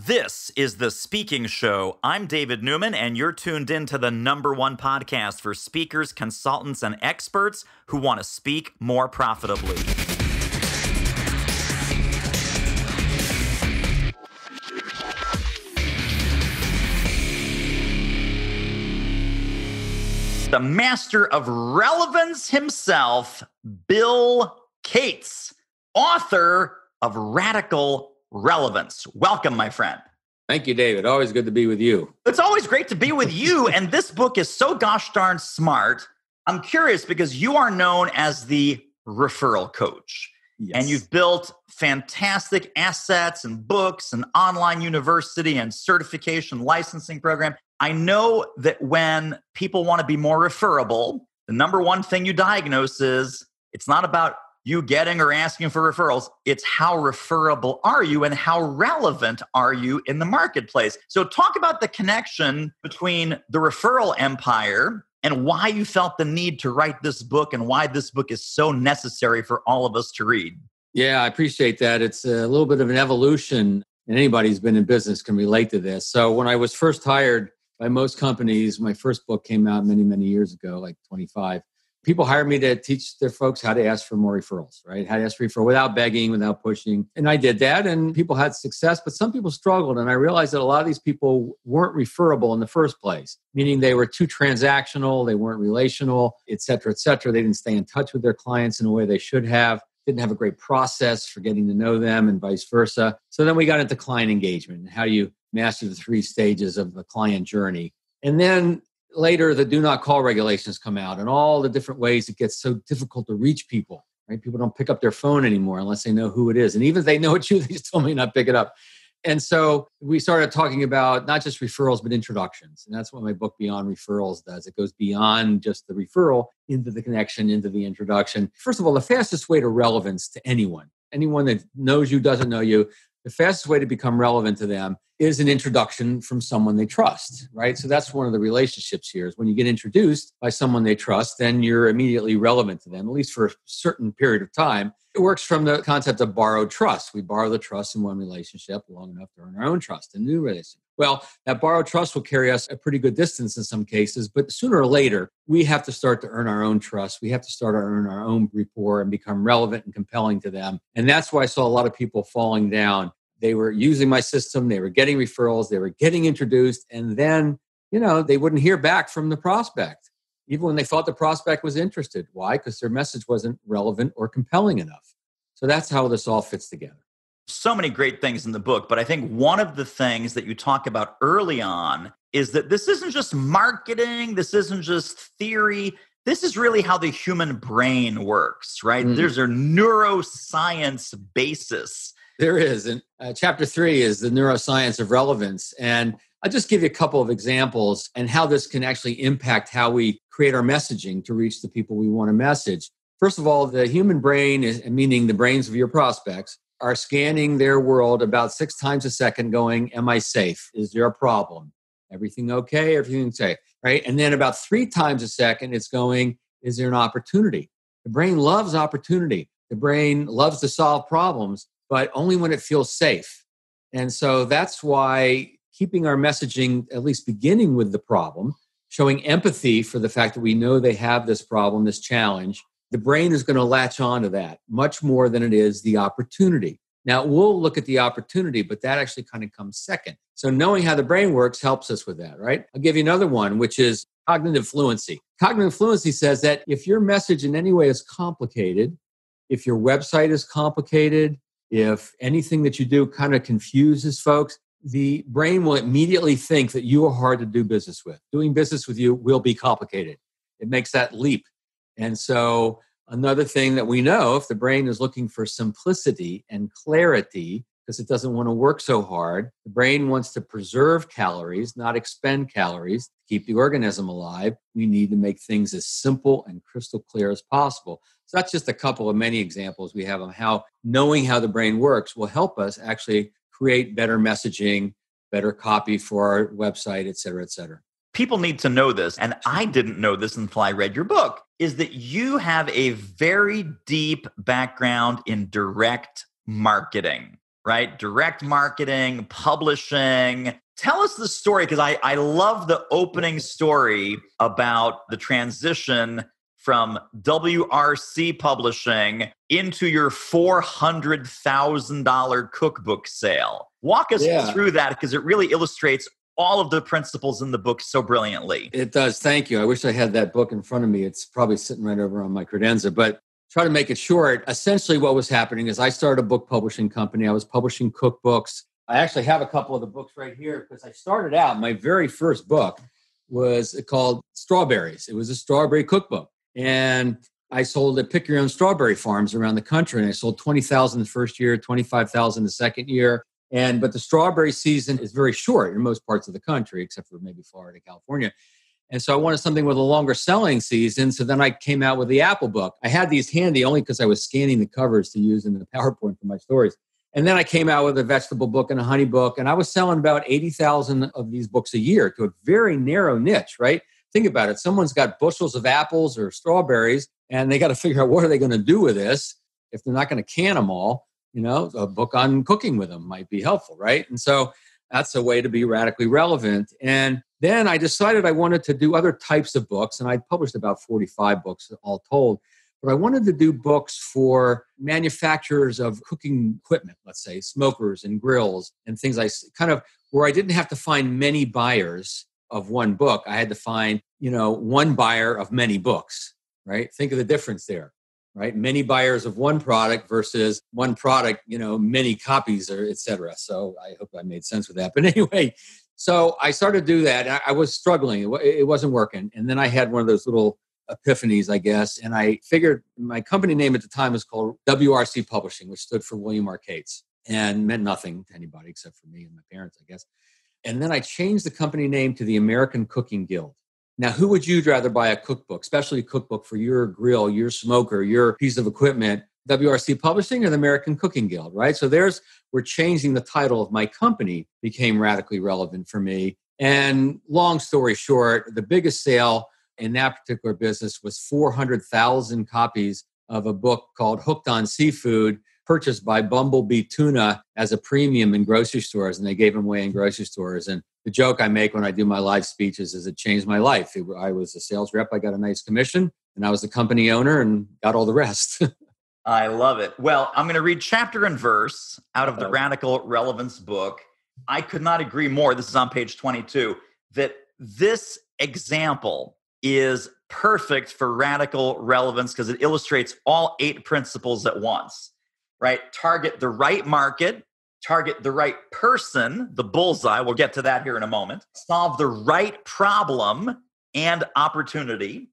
This is The Speaking Show. I'm David Newman, and you're tuned in to the #1 podcast for speakers, consultants, and experts who want to speak more profitably. The master of relevance himself, Bill Cates, author of Radical Relevance. Welcome, my friend. Thank you, David. Always good to be with you. It's always great to be with you. And this book is so gosh darn smart. I'm curious because you are known as the referral coach. Yes. And you've built fantastic assets and books and online university and certification licensing program. I know that when people want to be more referable, the #1 thing you diagnose is it's not about you getting or asking for referrals. It's how referable are you and how relevant are you in the marketplace? So talk about the connection between the referral empire and why you felt the need to write this book and why this book is so necessary for all of us to read. Yeah, I appreciate that. It's a little bit of an evolution, and anybody who's been in business can relate to this. So when I was first hired by most companies, my first book came out many, many years ago, like 25. People hired me to teach their folks how to ask for more referrals, right? How to ask for referrals without begging, without pushing. And I did that, and people had success, but some people struggled. And I realized that a lot of these people weren't referable in the first place, meaning they were too transactional, they weren't relational, et cetera, et cetera. They didn't stay in touch with their clients in a way they should have, didn't have a great process for getting to know them and vice versa. So then we got into client engagement and how you master the 3 stages of the client journey. And then later, the do not call regulations come out and all the different ways it gets so difficult to reach people, right? People don't pick up their phone anymore unless they know who it is. And even if they know it's you, they still may not pick it up. And so we started talking about not just referrals, but introductions. And that's what my book Beyond Referrals does. It goes beyond just the referral into the connection, into the introduction. First of all, the fastest way to relevance to anyone that knows you, doesn't know you, the fastest way to become relevant to them is an introduction from someone they trust, right? So that's one of the relationships here is when you get introduced by someone they trust, then you're immediately relevant to them, at least for a certain period of time. It works from the concept of borrowed trust. We borrow the trust in one relationship long enough to earn our own trust in a new relationship. Well, that borrowed trust will carry us a pretty good distance in some cases, but sooner or later, we have to start to earn our own trust. We have to start to earn our own rapport and become relevant and compelling to them. And that's why I saw a lot of people falling down. They were using my system, they were getting referrals, they were getting introduced, and then, they wouldn't hear back from the prospect, even when they thought the prospect was interested. Why? Because their message wasn't relevant or compelling enough. So that's how this all fits together. So many great things in the book, but I think one of the things that you talk about early on is that this isn't just marketing, this isn't just theory, this is really how the human brain works, right? There's a neuroscience basis. There is. And chapter 3 is the Neuroscience of Relevance. And I'll just give you a couple of examples and how this can actually impact how we create our messaging to reach the people we want to message. First of all, the human brain, meaning the brains of your prospects, are scanning their world about 6 times a second going, am I safe? Is there a problem? Everything okay? Everything safe, right? And then about 3 times a second, it's going, is there an opportunity? The brain loves opportunity. The brain loves to solve problems, but only when it feels safe. And so that's why keeping our messaging, at least beginning with the problem, showing empathy for the fact that we know they have this problem, this challenge, the brain is going to latch on to that much more than it is the opportunity. Now, we'll look at the opportunity, but that actually kind of comes second. So knowing how the brain works helps us with that, right? I'll give you another one, which is cognitive fluency. Cognitive fluency says that if your message in any way is complicated, if your website is complicated, if anything that you do kind of confuses folks, the brain will immediately think that you are hard to do business with. Doing business with you will be complicated. It makes that leap. And so another thing that we know, if the brain is looking for simplicity and clarity, because it doesn't want to work so hard, the brain wants to preserve calories, not expend calories, to keep the organism alive. We need to make things as simple and crystal clear as possible. So that's just a couple of many examples we have of how knowing how the brain works will help us actually create better messaging, better copy for our website, et cetera, et cetera. People need to know this, and I didn't know this until I read your book, is that you have a very deep background in direct marketing, right? Direct marketing, publishing. Tell us the story, because I love the opening story about the transition from WRC publishing into your $400,000 cookbook sale. Walk us through that, because it really illustrates all of the principles in the book so brilliantly. It does. Thank you. I wish I had that book in front of me. It's probably sitting right over on my credenza, but try to make it short. Essentially what was happening is I started a book publishing company. I was publishing cookbooks. I actually have a couple of the books right here because I started out, my very first book was called Strawberries. It was a strawberry cookbook. And I sold at pick your own strawberry farms around the country. And I sold 20,000 the first year, 25,000 the second year. But the strawberry season is very short in most parts of the country, except for maybe Florida, California. And so I wanted something with a longer selling season. So then I came out with the Apple book. I had these handy only because I was scanning the covers to use in the PowerPoint for my stories. And then I came out with a vegetable book and a honey book. And I was selling about 80,000 of these books a year to a very narrow niche, right? Think about it. Someone's got bushels of apples or strawberries, and they got to figure out what are they going to do with this if they're not going to can them all. You know, a book on cooking with them might be helpful, right? And so that's a way to be radically relevant. And then I decided I wanted to do other types of books, and I published about 45 books all told. But I wanted to do books for manufacturers of cooking equipment, let's say smokers and grills and things like kind of where I didn't have to find many buyers of one book. I had to find, one buyer of many books, right? Think of the difference there. Right? Many buyers of one product versus one product, many copies or et cetera. So I hope I made sense with that. But anyway, so I started to do that. I was struggling. It wasn't working. And then I had one of those little epiphanies, I guess. And I figured my company name at the time was called WRC Publishing, which stood for William R. Cates and meant nothing to anybody except for me and my parents, I guess. And then I changed the company name to the American Cooking Guild. Now, who would you rather buy a cookbook, especially a cookbook for your grill, your smoker, your piece of equipment, WRC Publishing or the American Cooking Guild, right? So we're changing the title of my company became radically relevant for me. And long story short, the biggest sale in that particular business was 400,000 copies of a book called Hooked on Seafood, purchased by Bumblebee Tuna as a premium in grocery stores, and they gave them away in grocery stores. And the joke I make when I do my live speeches is it changed my life. I was a sales rep. I got a nice commission, and I was the company owner and got all the rest. I love it. Well, I'm going to read chapter and verse out of the Radical Relevance book. I could not agree more. This is on page 22, that this example is perfect for radical relevance because it illustrates all 8 principles at once. Right? Target the right market, target the right person, the bullseye. We'll get to that here in a moment. Solve the right problem and opportunity,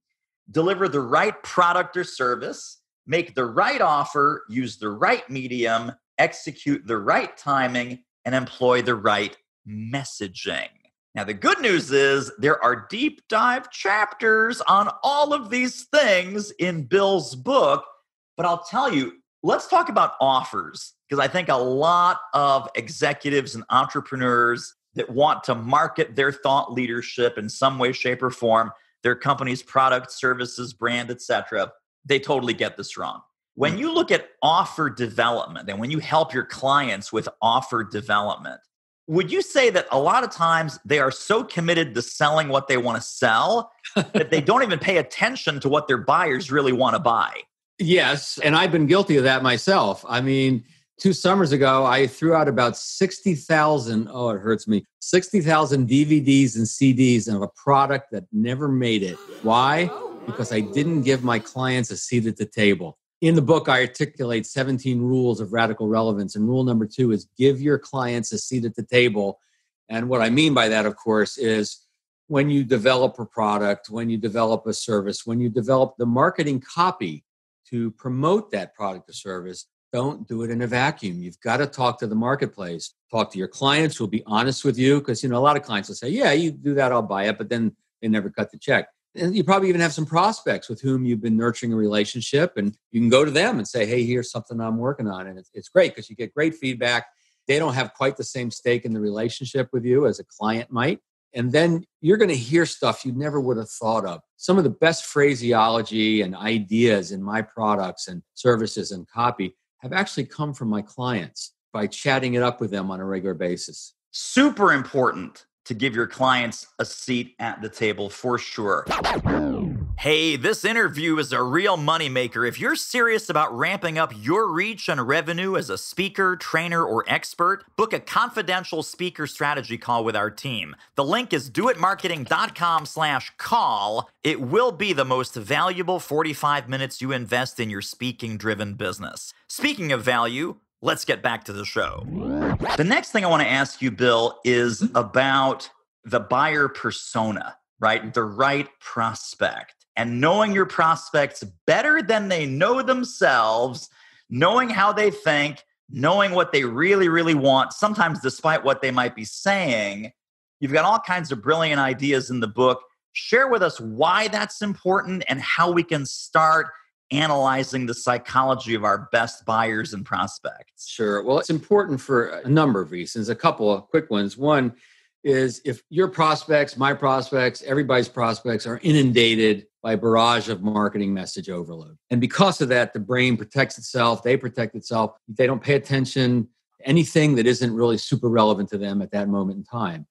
deliver the right product or service, make the right offer, use the right medium, execute the right timing, and employ the right messaging. Now, the good news is there are deep dive chapters on all of these things in Bill's book, but I'll tell you, let's talk about offers, because I think a lot of executives and entrepreneurs that want to market their thought leadership in some way, shape, or form, their company's product, services, brand, etc., they totally get this wrong. When you look at offer development and when you help your clients with offer development, would you say that a lot of times they are so committed to selling what they want to sell that they don't even pay attention to what their buyers really want to buy? Yes, and I've been guilty of that myself. I mean, 2 summers ago, I threw out about 60,000, oh, it hurts me, 60,000 DVDs and CDs of a product that never made it. Why? Because I didn't give my clients a seat at the table. In the book, I articulate 17 rules of radical relevance. And rule number 2 is give your clients a seat at the table. And what I mean by that, of course, is when you develop a product, when you develop a service, when you develop the marketing copy to promote that product or service, don't do it in a vacuum. You've got to talk to the marketplace. Talk to your clients who will be honest with you. Because, a lot of clients will say, yeah, you do that, I'll buy it. But then they never cut the check. And you probably even have some prospects with whom you've been nurturing a relationship. And you can go to them and say, hey, here's something I'm working on. And it's great because you get great feedback. They don't have quite the same stake in the relationship with you as a client might. And then you're going to hear stuff you never would have thought of. Some of the best phraseology and ideas in my products and services and copy have actually come from my clients. by chatting it up with them on a regular basis. Super important to give your clients a seat at the table for sure. Hey, this interview is a real moneymaker. If you're serious about ramping up your reach and revenue as a speaker, trainer, or expert, book a confidential speaker strategy call with our team. The link is doitmarketing.com/call. It will be the most valuable 45 minutes you invest in your speaking-driven business. Speaking of value, let's get back to the show. The next thing I want to ask you, Bill, is about the buyer persona, right? The right prospect. And knowing your prospects better than they know themselves, knowing how they think, knowing what they really, really want, sometimes despite what they might be saying. You've got all kinds of brilliant ideas in the book. Share with us why that's important and how we can start analyzing the psychology of our best buyers and prospects. Sure. Well, it's important for a number of reasons. A couple of quick ones. One is if your prospects, my prospects, everybody's prospects are inundated by a barrage of marketing message overload. And because of that, the brain protects itself. They protect itself. They don't pay attention to anything that isn't really super relevant to them at that moment in time.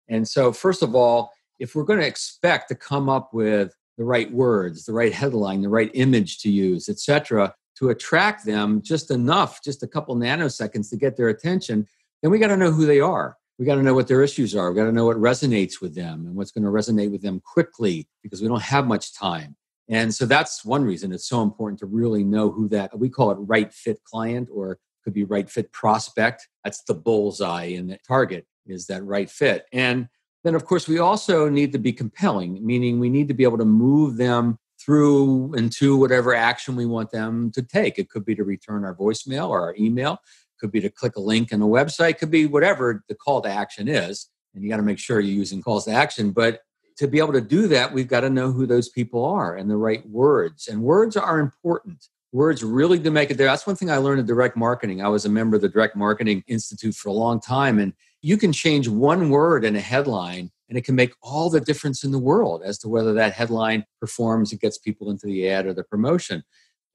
And so, first of all, if we're going to expect to come up with the right words, the right headline, the right image to use, etc., to attract them just enough, just a couple nanoseconds to get their attention, then we got to know who they are. We got to know what their issues are. We got to know what resonates with them and what's going to resonate with them quickly because we don't have much time. And so that's one reason it's so important to really know who that, we call it right fit client, or could be right fit prospect. That's the bullseye in the target, is that right fit. And then, of course, we also need to be compelling, meaning we need to be able to move them through into whatever action we want them to take. It could be to return our voicemail or our email. It could be to click a link in a website. It could be whatever the call to action is. And you got to make sure you're using calls to action. But to be able to do that, we've got to know who those people are and the right words. And words are important. Words really do make it there. That's one thing I learned in direct marketing. I was a member of the Direct Marketing Institute for a long time. And you can change one word in a headline, and it can make all the difference in the world as to whether that headline performs, it gets people into the ad or the promotion.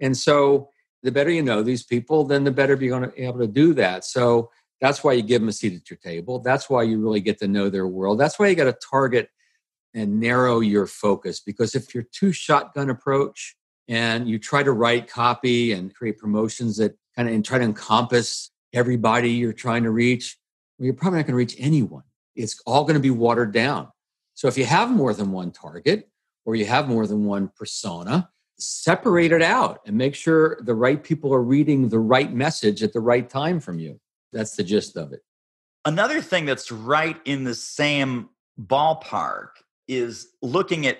And so the better you know these people, then the better you're going to be able to do that. So that's why you give them a seat at your table. That's why you really get to know their world. That's why you got to target and narrow your focus. Because if you're too shotgun approach and you try to write copy and create promotions that kind of and try to encompass everybody you're trying to reach, well, you're probably not going to reach anyone. It's all going to be watered down. So if you have more than one target or you have more than one persona, separate it out and make sure the right people are reading the right message at the right time from you. That's the gist of it. Another thing that's right in the same ballpark is looking at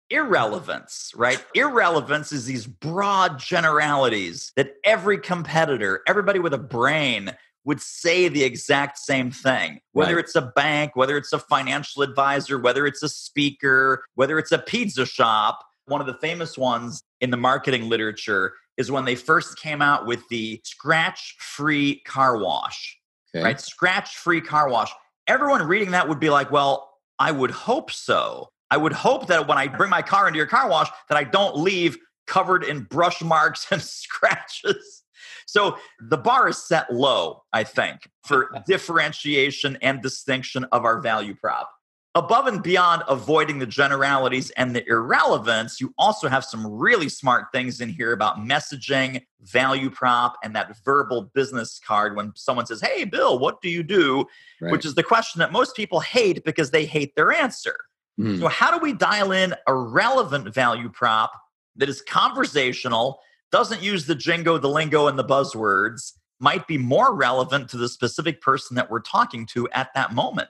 irrelevance, right? Irrelevance is these broad generalities that every competitor, everybody with a brain would say the exact same thing, whether Right. it's a bank, whether it's a financial advisor, whether it's a speaker, whether it's a pizza shop. One of the famous ones in the marketing literature is when they first came out with the scratch-free car wash, Okay. right? Scratch-free car wash. Everyone reading that would be like, well, I would hope so. I would hope that when I bring my car into your car wash, that I don't leave covered in brush marks and scratches. So the bar is set low, I think, for differentiation and distinction of our value prop. Above and beyond avoiding the generalities and the irrelevance, you also have some really smart things in here about messaging, value prop, and that verbal business card when someone says, hey, Bill, what do you do? Right. Which is the question that most people hate because they hate their answer. Mm. So how do we dial in a relevant value prop that is conversational, doesn't use the jingo, the lingo, and the buzzwords, might be more relevant to the specific person that we're talking to at that moment?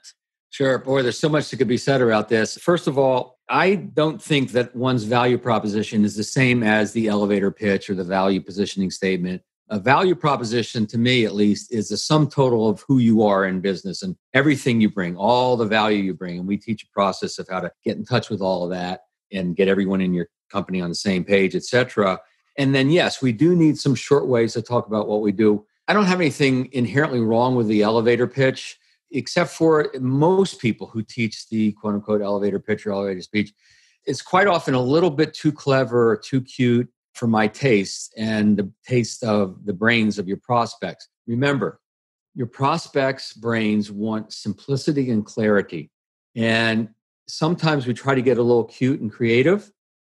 Sure. Boy, there's so much that could be said about this. First of all, I don't think that one's value proposition is the same as the elevator pitch or the value positioning statement. A value proposition, to me at least, is the sum total of who you are in business and everything you bring, all the value you bring. And we teach a process of how to get in touch with all of that and get everyone in your company on the same page, et cetera. And then, yes, we do need some short ways to talk about what we do. I don't have anything inherently wrong with the elevator pitch, except for most people who teach the quote unquote elevator pitch or elevator speech. It's quite often a little bit too clever or too cute for my taste and the taste of the brains of your prospects. Remember, Your prospects' brains want simplicity and clarity. And sometimes we try to get a little cute and creative.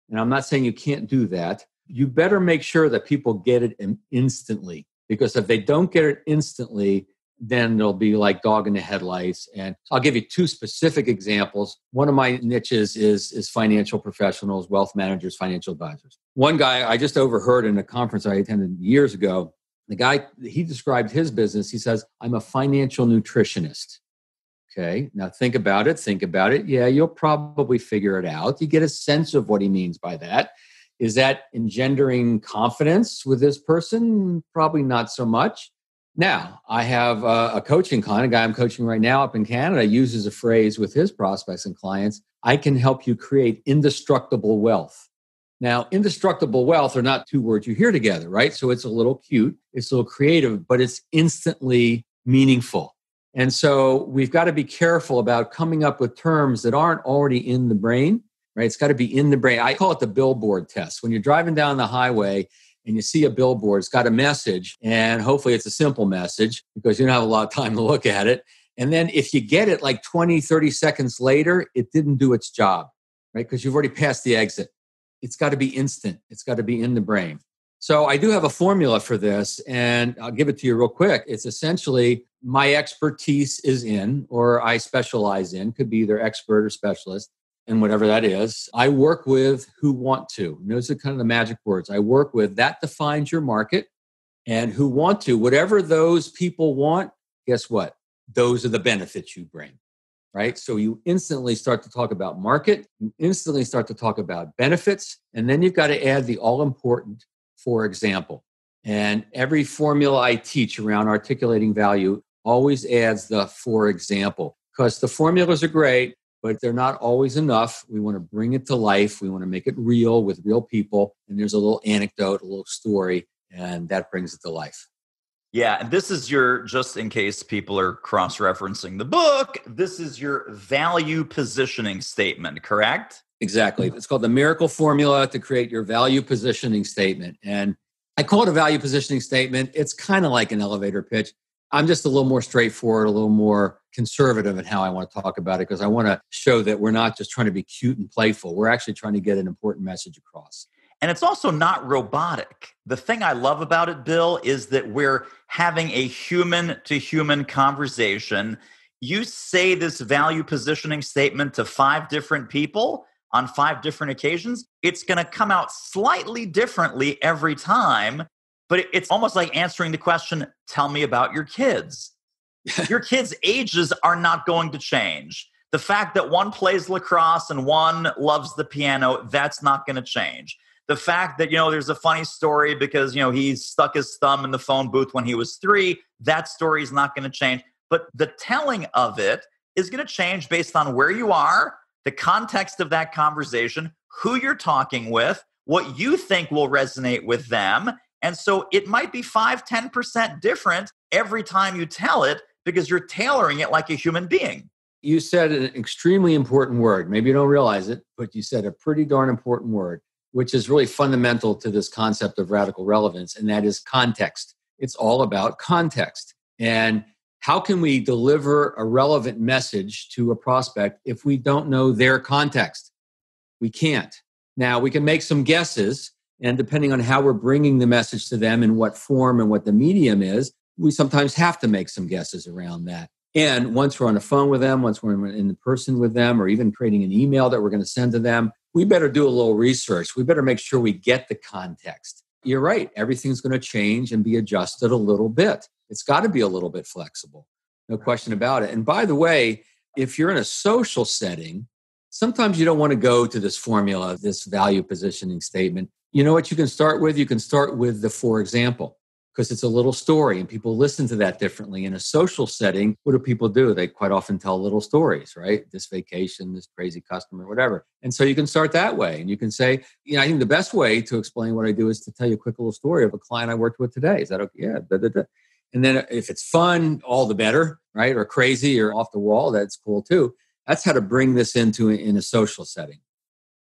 And I'm not saying you can't do that. You better make sure that people get it instantly. Because if they don't get it instantly, then they'll be like dog in the headlights. And I'll give you two specific examples. One of my niches is financial professionals, wealth managers, financial advisors. One guy I just overheard in a conference I attended years ago, the guy, he described his business. He says, I'm a financial nutritionist. Okay, now think about it. Yeah, you'll probably figure it out. You get a sense of what he means by that. Is that engendering confidence with this person? Probably not so much. Now, I have a coaching client, a guy I'm coaching right now up in Canada, uses a phrase with his prospects and clients, I can help you create indestructible wealth. Now, indestructible wealth are not two words you hear together, right? So it's a little cute, it's a little creative, but it's instantly meaningful. And so we've got to be careful about coming up with terms that aren't already in the brain, right? It's got to be in the brain. I call it the billboard test. When you're driving down the highway and you see a billboard, it's got a message, and hopefully it's a simple message because you don't have a lot of time to look at it. And then if you get it like 20, 30 seconds later, it didn't do its job, right? Because you've already passed the exit. It's got to be instant. It's got to be in the brain. So I do have a formula for this, and I'll give it to you real quick. It's essentially my expertise is in, or I specialize in, could be either expert or specialist, and whatever that is. I work with who want to. And those are kind of the magic words. I work with, that defines your market, and who want to. Whatever those people want, guess what? Those are the benefits you bring. Right? So you instantly start to talk about market, you instantly start to talk about benefits, and then you've got to add the all-important for example. And every formula I teach around articulating value always adds the for example, because the formulas are great, but they're not always enough. We want to bring it to life. We want to make it real with real people. And there's a little anecdote, a little story, and that brings it to life. Yeah, and this is your, just in case people are cross-referencing the book, this is your value positioning statement, correct? Exactly. It's called the miracle formula to create your value positioning statement. And I call it a value positioning statement. It's kind of like an elevator pitch. I'm just a little more straightforward, a little more conservative in how I want to talk about it, because I want to show that we're not just trying to be cute and playful. We're actually trying to get an important message across. And it's also not robotic. The thing I love about it, Bill, is that we're having a human-to-human conversation. You say this value positioning statement to 5 different people on 5 different occasions. It's going to come out slightly differently every time, but it's almost like answering the question, tell me about your kids. Your kids' ages are not going to change. The fact that one plays lacrosse and one loves the piano, that's not going to change. The fact that, there's a funny story because, he stuck his thumb in the phone booth when he was 3, that story is not going to change. But the telling of it is going to change based on where you are, the context of that conversation, who you're talking with, what you think will resonate with them. And so it might be 5-10% different every time you tell it because you're tailoring it like a human being. You said an extremely important word. Maybe you don't realize it, but you said a pretty darn important word, which is really fundamental to this concept of radical relevance, and that is context. It's all about context. And how can we deliver a relevant message to a prospect if we don't know their context? We can't. Now, we can make some guesses, and depending on how we're bringing the message to them and what form and what the medium is, we sometimes have to make some guesses around that. And once we're on the phone with them, once we're in person with them, or even creating an email that we're going to send to them, we better do a little research. We better make sure we get the context. You're right. Everything's going to change and be adjusted a little bit. It's got to be a little bit flexible. No question about it. And by the way, if you're in a social setting, sometimes you don't want to go to this formula, this value positioning statement. You know what you can start with? You can start with the for example, because it's a little story and people listen to that differently. In a social setting, what do people do? They quite often tell little stories, right? This vacation, this crazy customer, whatever. And so you can start that way. And you can say, I think the best way to explain what I do is to tell you a quick little story of a client I worked with today. Is that okay? Yeah. Da, da, da. And then if it's fun, all the better, right? Or crazy or off the wall, that's cool too. That's how to bring this into in a social setting.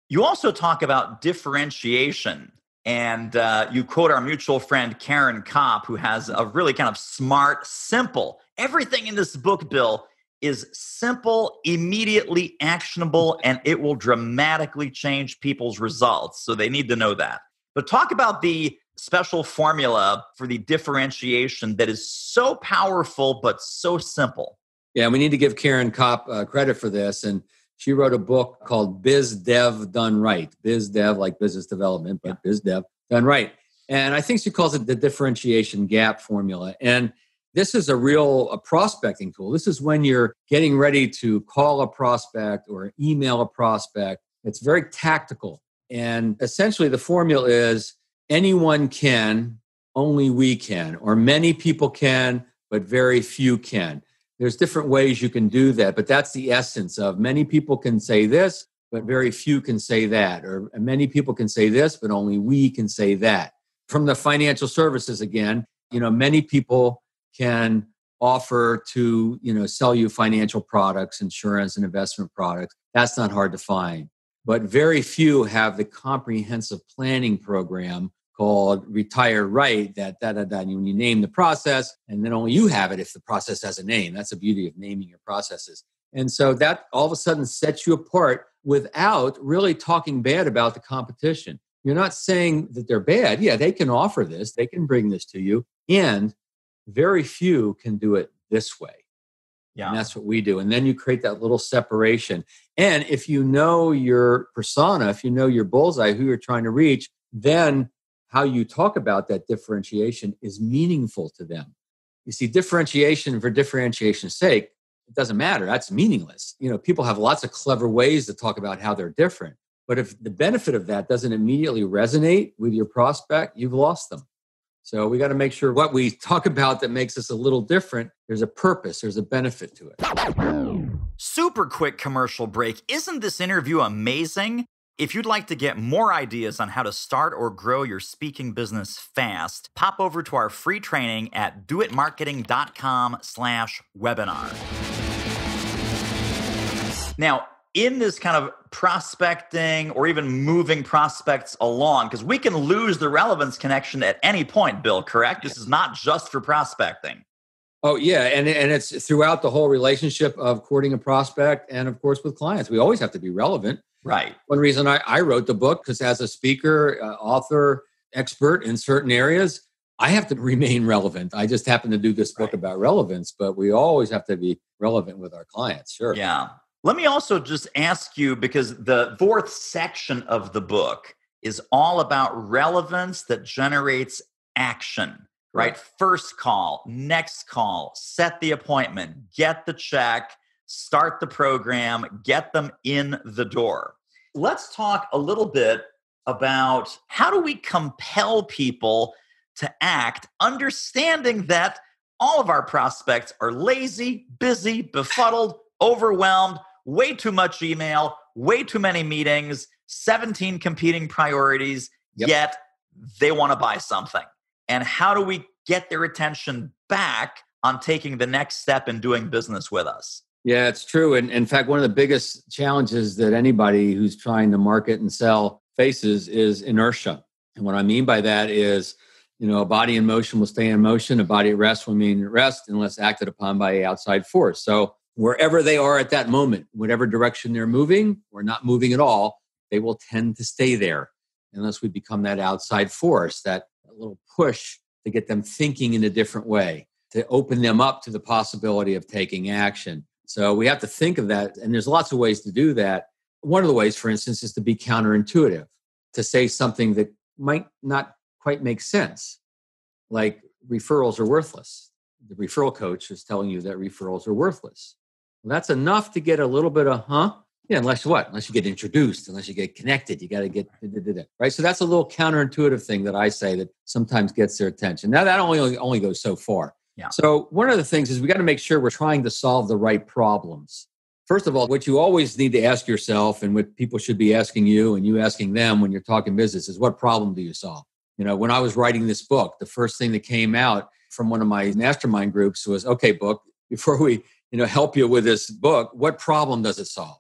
You also talk about differentiation. And you quote our mutual friend, Karen Kopp, who has a really kind of smart, simple everything in this book, Bill, is simple, immediately actionable, and it will dramatically change people's results. So they need to know that. But talk about the special formula for the differentiation that is so powerful, but so simple. Yeah, we need to give Karen Kopp credit for this. And she wrote a book called Biz Dev Done Right. Biz Dev, like business development, but Biz Dev Done Right. And I think she calls it the differentiation gap formula. And this is a prospecting tool. This is when you're getting ready to call a prospect or email a prospect. It's very tactical. And essentially the formula is anyone can, only we can, or many people can, but very few can. There's different ways you can do that, but that's the essence of many people can say this, but very few can say that. Or many people can say this, but only we can say that. From the financial services again, many people can offer to, sell you financial products, insurance and investment products. That's not hard to find. But very few have the comprehensive planning program called Retire Right, when you name the process, and then only you have it if the process has a name. That's the beauty of naming your processes. And so that all of a sudden sets you apart without really talking bad about the competition. You're not saying that they're bad. Yeah, they can offer this. They can bring this to you. And very few can do it this way. Yeah. And that's what we do. And then you create that little separation. And if you know your persona, if you know your bullseye, who you're trying to reach, then how you talk about that differentiation is meaningful to them. You see, differentiation for differentiation's sake, it doesn't matter. That's meaningless. People have lots of clever ways to talk about how they're different. But if the benefit of that doesn't immediately resonate with your prospect, you've lost them. So we got to make sure what we talk about that makes us a little different, there's a purpose, there's a benefit to it. Super quick commercial break. Isn't this interview amazing? If you'd like to get more ideas on how to start or grow your speaking business fast, pop over to our free training at doitmarketing.com/webinar. Now, in this kind of prospecting or even moving prospects along, because we can lose the relevance connection at any point, Bill, correct? This is not just for prospecting. Oh, yeah. And it's throughout the whole relationship of courting a prospect and, of course, with clients. We always have to be relevant. Right. One reason I wrote the book, because as a speaker, author, expert in certain areas, I have to remain relevant. I just happen to do this book about relevance, but we always have to be relevant with our clients. Sure. Yeah. Let me also just ask you, because the fourth section of the book is all about relevance that generates action, right? First call, next call, set the appointment, get the check, start the program, get them in the door. Let's talk a little bit about how do we compel people to act, understanding that all of our prospects are lazy, busy, befuddled, overwhelmed, way too much email, way too many meetings, 17 competing priorities, yet they want to buy something. And how do we get their attention back on taking the next step in doing business with us? Yeah, it's true. And in fact, one of the biggest challenges that anybody who's trying to market and sell faces is inertia. And what I mean by that is, a body in motion will stay in motion. A body at rest will remain at rest unless acted upon by an outside force. So wherever they are at that moment, whatever direction they're moving or not moving at all, they will tend to stay there unless we become that outside force, that little push to get them thinking in a different way, to open them up to the possibility of taking action. So we have to think of that. And there's lots of ways to do that. One of the ways, for instance, is to be counterintuitive, to say something that might not quite make sense, like referrals are worthless. The referral coach is telling you that referrals are worthless. Well, that's enough to get a little bit of, Yeah, unless you get introduced, unless you get connected, you got to get, right? So that's a little counterintuitive thing that I say that sometimes gets their attention. Now, that only goes so far. Yeah. So one of the things is we got to make sure we're trying to solve the right problems. First of all, what you always need to ask yourself, and what people should be asking you and you asking them when you're talking business, is what problem do you solve? When I was writing this book, the first thing that came out from one of my mastermind groups was, okay, book, before we help you with this book, what problem does it solve?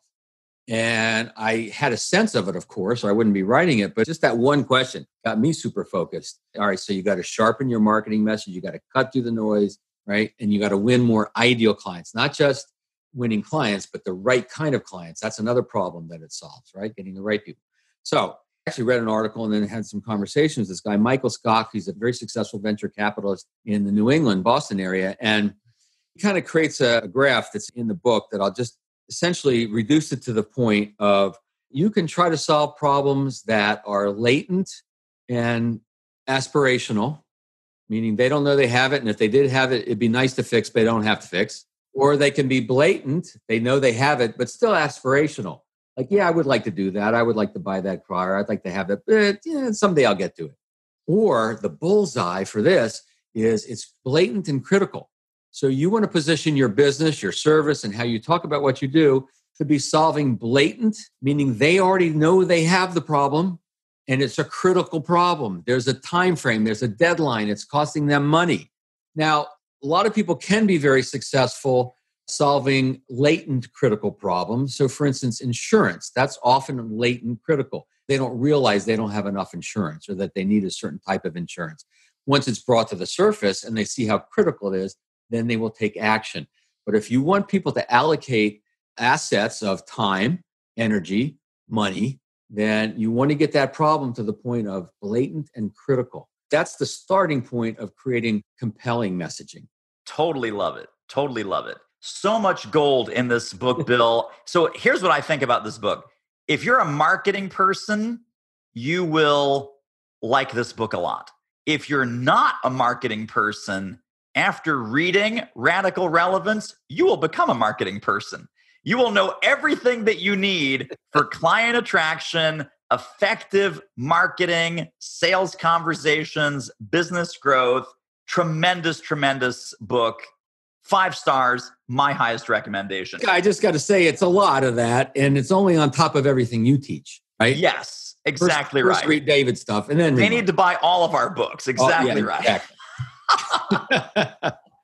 And I had a sense of it, of course, or I wouldn't be writing it, but just that one question got me super focused. All right, so you got to sharpen your marketing message. You got to cut through the noise, right? And you got to win more ideal clients, not just winning clients, but the right kind of clients. That's another problem that it solves, right? Getting the right people. So I actually read an article and then had some conversations with this guy, Michael Scott. He's a very successful venture capitalist in the New England, Boston area. And he kind of creates a graph that's in the book that I'll just essentially reduce it to the point of you can try to solve problems that are latent and aspirational, meaning they don't know they have it. And if they did have it, it'd be nice to fix, but they don't have to fix. Or they can be blatant. They know they have it, but still aspirational. Like, yeah, I would like to do that. I would like to buy that car. I'd like to have it, but yeah, someday I'll get to it. Or the bullseye for this is it's blatant and critical. So you want to position your business, your service, and how you talk about what you do to be solving blatant, meaning they already know they have the problem and it's a critical problem. There's a time frame. There's a deadline. It's costing them money. Now, a lot of people can be very successful solving latent critical problems. So for instance, insurance, that's often latent critical. They don't realize they don't have enough insurance or that they need a certain type of insurance. Once it's brought to the surface and they see how critical it is, then they will take action. But if you want people to allocate assets of time, energy, money, then you want to get that problem to the point of blatant and critical. That's the starting point of creating compelling messaging. Totally love it. Totally love it. So much gold in this book, Bill. So here's what I think about this book. If you're a marketing person, you will like this book a lot. If you're not a marketing person, after reading Radical Relevance, you will become a marketing person. You will know everything that you need for client attraction, effective marketing, sales conversations, business growth. Tremendous, tremendous book. 5 stars, my highest recommendation. I just got to say, it's a lot of that, and it's only on top of everything you teach, right? Yes, exactly right. First read David's stuff, and then they need to buy all of our books. Exactly right. Exactly.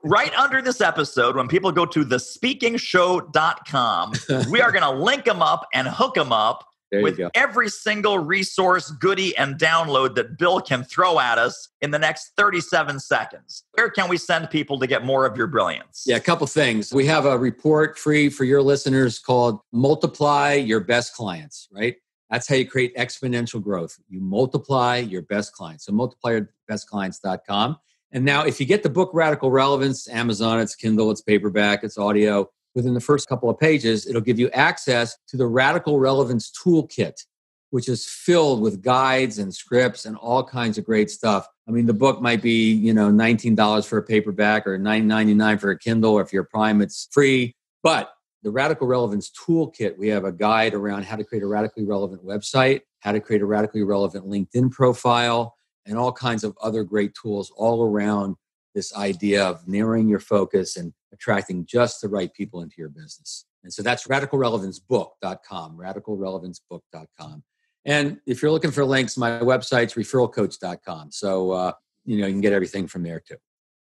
Right under this episode, when people go to thespeakingshow.com, we are going to link them up and hook them up with every single resource, goodie, and download that Bill can throw at us in the next 37 seconds. Where can we send people to get more of your brilliance? Yeah, a couple things. We have a report free for your listeners called Multiply Your Best Clients, right? That's how you create exponential growth. You multiply your best clients. So multiplyourbestclients.com. And now if you get the book Radical Relevance, Amazon, it's Kindle, it's paperback, it's audio, within the first couple of pages, it'll give you access to the Radical Relevance Toolkit, which is filled with guides and scripts and all kinds of great stuff. I mean, the book might be, $19 for a paperback or $9.99 for a Kindle, or if you're Prime, it's free. But the Radical Relevance Toolkit, we have a guide around how to create a radically relevant website, how to create a radically relevant LinkedIn profile, and all kinds of other great tools all around this idea of narrowing your focus and attracting just the right people into your business. And so that's radicalrelevancebook.com, radicalrelevancebook.com. And if you're looking for links, my website's referralcoach.com. So, you can get everything from there too.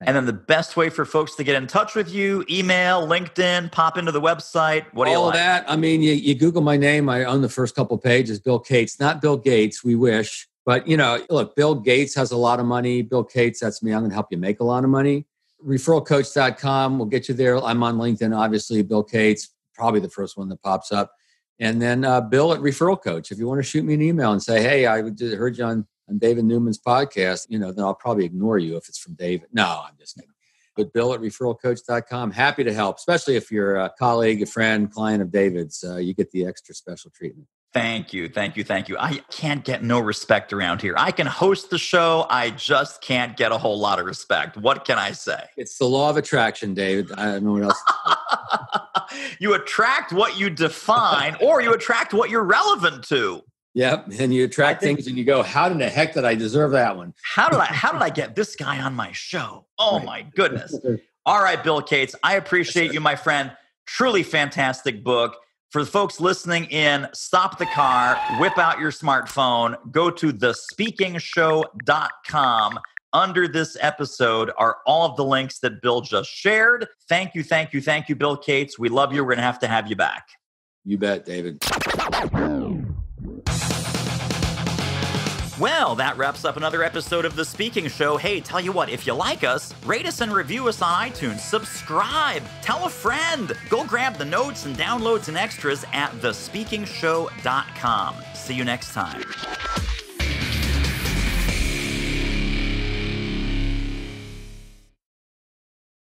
And then the best way for folks to get in touch with you, email, LinkedIn, pop into the website. What do you like? All of that. I mean, you Google my name. I own the first couple pages, Bill Cates, not Bill Gates. We wish. But, look, Bill Gates has a lot of money. Bill Cates, that's me. I'm going to help you make a lot of money. Referralcoach.com will get you there. I'm on LinkedIn, obviously. Bill Cates, probably the first one that pops up. And then Bill at Referral Coach. If you want to shoot me an email and say, hey, I heard you on David Newman's podcast, then I'll probably ignore you if it's from David. No, I'm just kidding. But Bill at referralcoach.com, happy to help, especially if you're a colleague, a friend, client of David's. You get the extra special treatment. Thank you. I can't get no respect around here. I can host the show. I just can't get a whole lot of respect. What can I say? It's the law of attraction, David. I don't know what else. You attract what you define, or you attract what you're relevant to. Yep. And you attract things and you go, how in the heck did I deserve that one? How did I get this guy on my show? Oh, my goodness. All right, Bill Cates, I appreciate you, my friend. Truly fantastic book. For the folks listening in, stop the car, whip out your smartphone, go to thespeakingshow.com. Under this episode are all of the links that Bill just shared. Thank you, Bill Cates. We love you. We're going to have you back. You bet, David. Well, that wraps up another episode of The Speaking Show. Hey, tell you what, if you like us, rate us and review us on iTunes. Subscribe. Tell a friend. Go grab the notes and downloads and extras at thespeakingshow.com. See you next time.